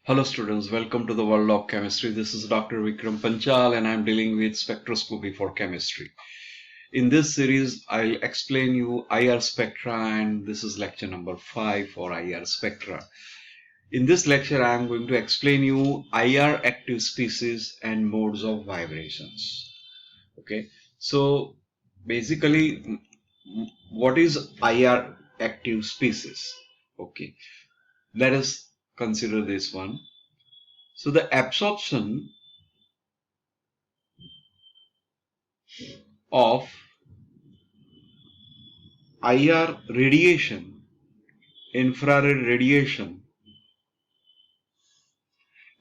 Hello students, welcome to the world of chemistry. This is Dr. Vikram Panchal and I'm dealing with spectroscopy for chemistry. In this series, I'll explain you IR spectra and this is lecture number 5 for IR spectra. In this lecture, I am going to explain you IR active species and modes of vibrations. Okay, so basically, what is IR active species? Okay, let us consider this one. So the absorption of IR radiation, infrared radiation,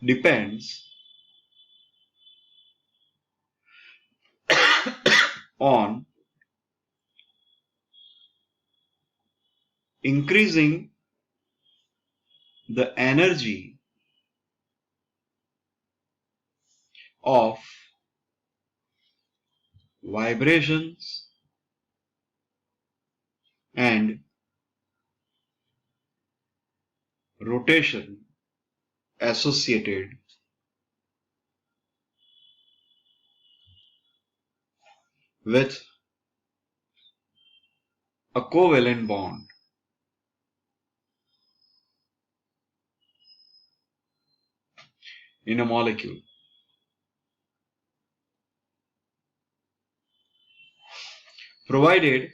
depends on increasing the energy of vibrations and rotation associated with a covalent bond in a molecule. Provided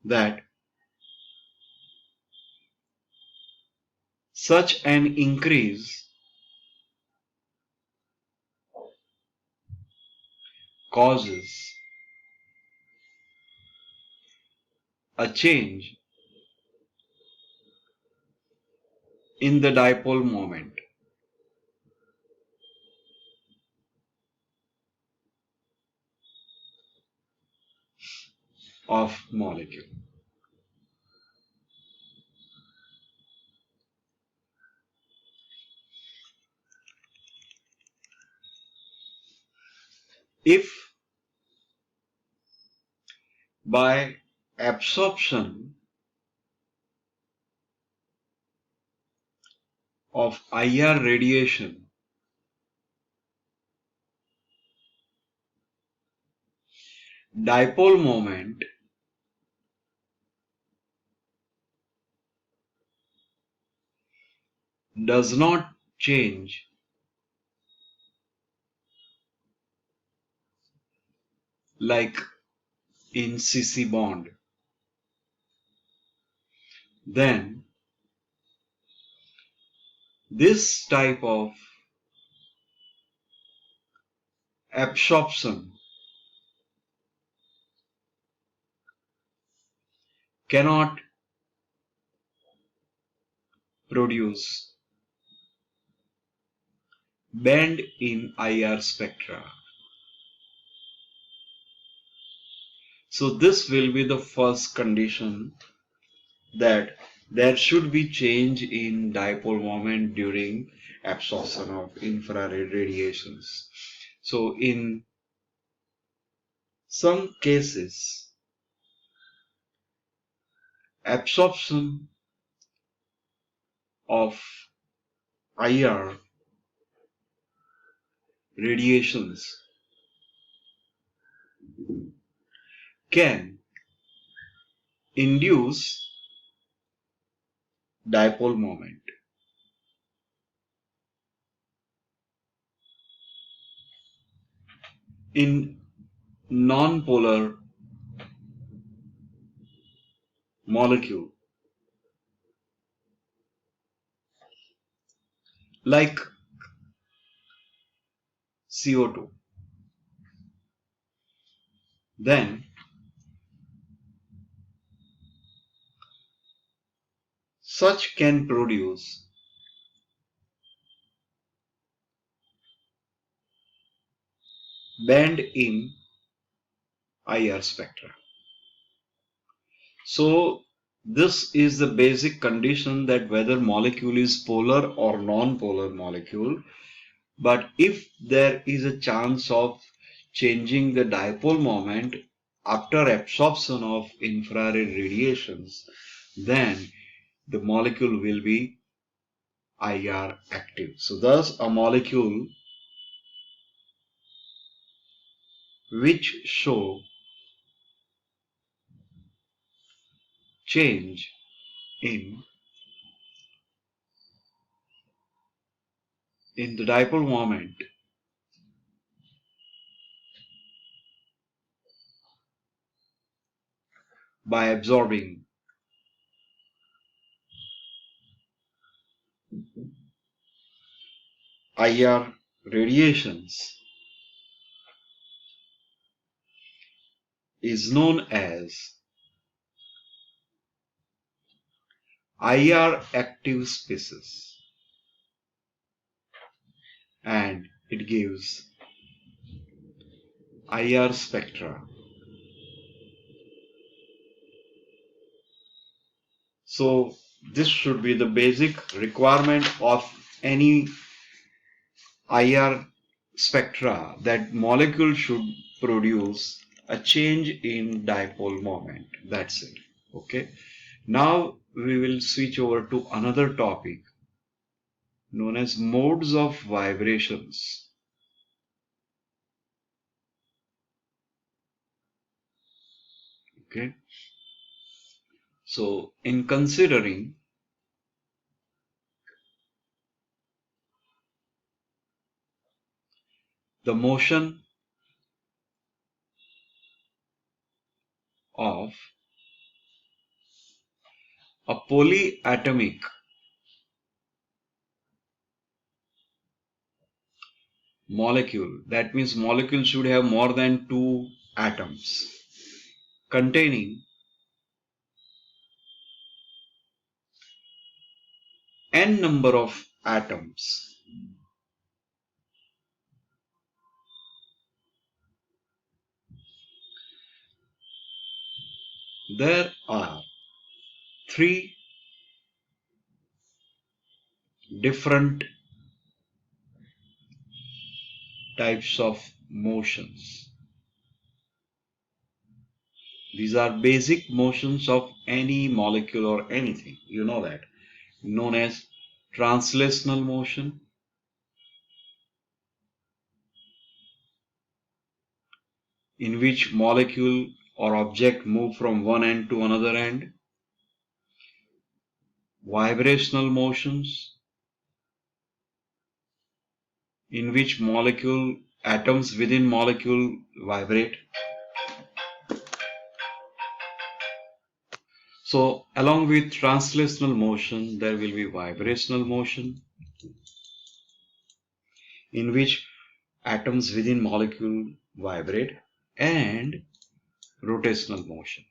that such an increase causes a change in the dipole moment of molecule. If by absorption of IR radiation dipole moment does not change like in CC bond, then this type of absorption cannot produce band in IR spectra. So this will be the first condition, that there should be change in dipole moment during absorption of infrared radiations. So in some cases, absorption of IR radiations can induce dipole moment. In non-polar molecule like CO2, then such can produce band in IR spectra. So this is the basic condition, that whether molecule is polar or non-polar molecule, but if there is a chance of changing the dipole moment after absorption of infrared radiations, then the molecule will be IR active. So thus a molecule which show change in the dipole moment by absorbing IR radiations is known as IR active species, and it gives IR spectra. So this should be the basic requirement of any IR spectra, that molecule should produce a change in dipole moment. That's it. Okay. Now we will switch over to another topic known as modes of vibrations. Okay. So in considering the motion of a polyatomic molecule, that means molecule should have more than two atoms containing n number of atoms. There are three different types of motions. These are basic motions of any molecule or anything, you know that, known as translational motion, in which molecule or object move from one end to another end. Vibrational motions, in which molecule atoms within molecule vibrate. So along with translational motion, there will be vibrational motion, in which atoms within molecule vibrate, and rotational motion.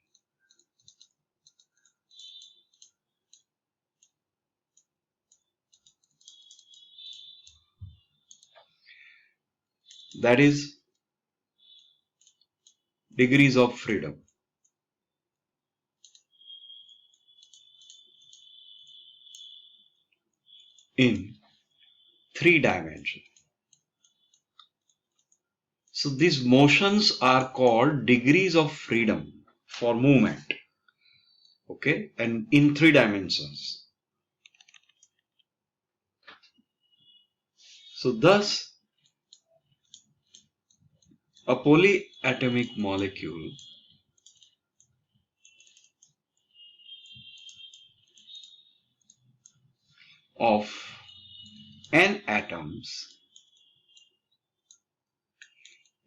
That is degrees of freedom. In three dimensions. So these motions are called degrees of freedom for movement. Okay, and in three dimensions. So thus, a polyatomic molecule of n atoms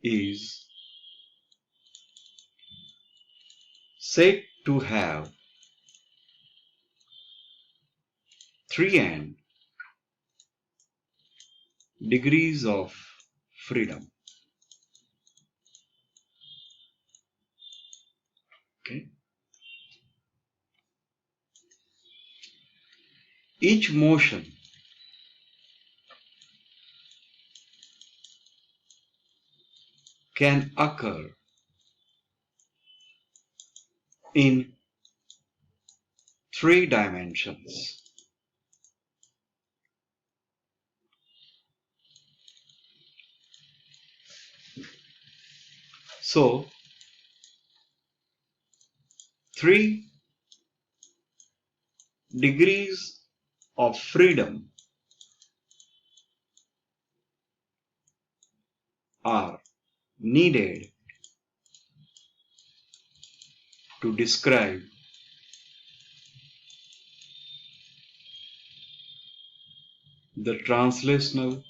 is said to have 3n degrees of freedom. Okay. Each motion can occur in three dimensions. So, three degrees of freedom are needed to describe the translational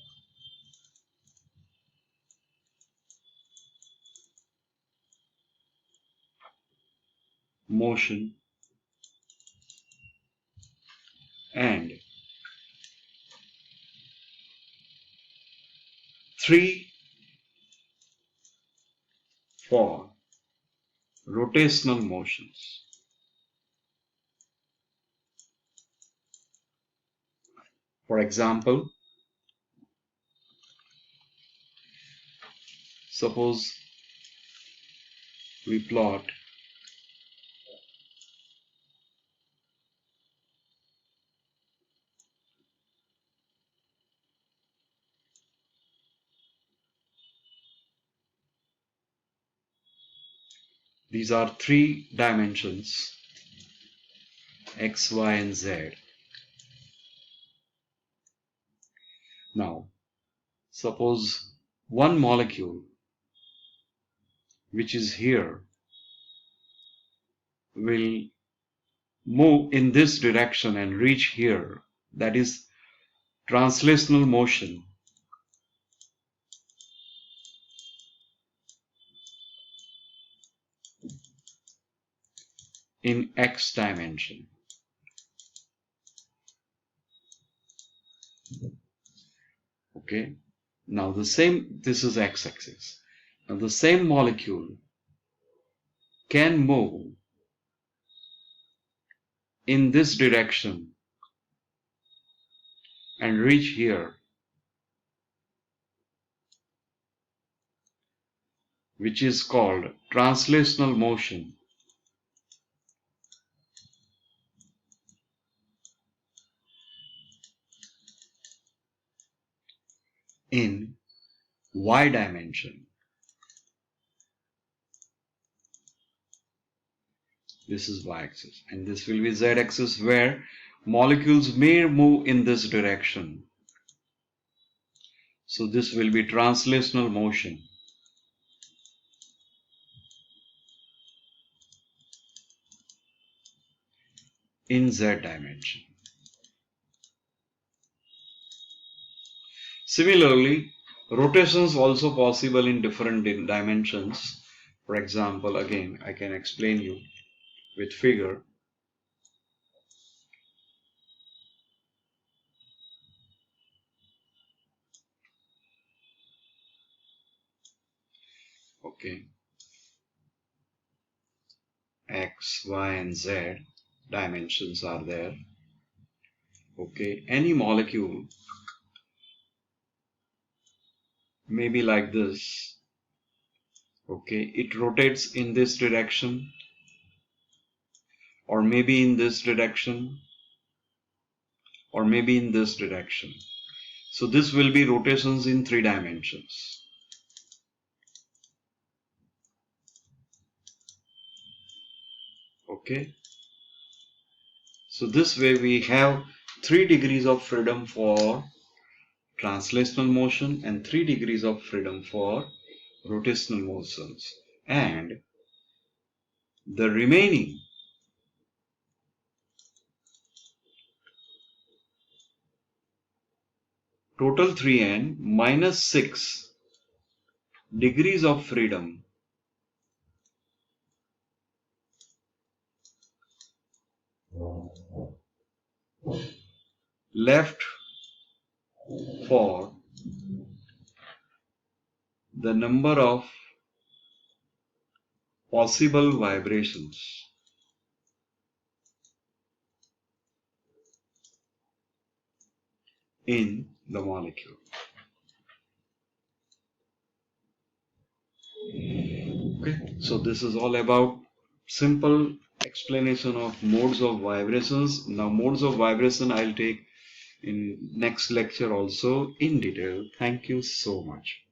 motion and 3 for rotational motions. For example, suppose we plot these are 3 dimensions, x, y, and z. Now, suppose one molecule which is here will move in this direction and reach here, that is translational motion in x dimension. Okay, now this is x-axis. Now the same molecule can move in this direction and reach here, which is called translational motion in y dimension. This is y-axis, and this will be z-axis, where molecules may move in this direction. So this will be translational motion in z dimension. Similarly, rotations also possible in different dimensions. For example, again, I can explain you with figure. Okay, x, y, and z dimensions are there. Okay, any molecule may be like this. Okay, it rotates in this direction, or maybe in this direction, or maybe in this direction. So this will be rotations in 3 dimensions. Okay, so this way we have 3 degrees of freedom for translational motion and 3 degrees of freedom for rotational motions, and the remaining total 3n minus 6 degrees of freedom left for the number of possible vibrations in the molecule. Okay, so this is all about simple explanation of modes of vibrations. Now, modes of vibration I'll take in next lecture also in detail. Thank you so much.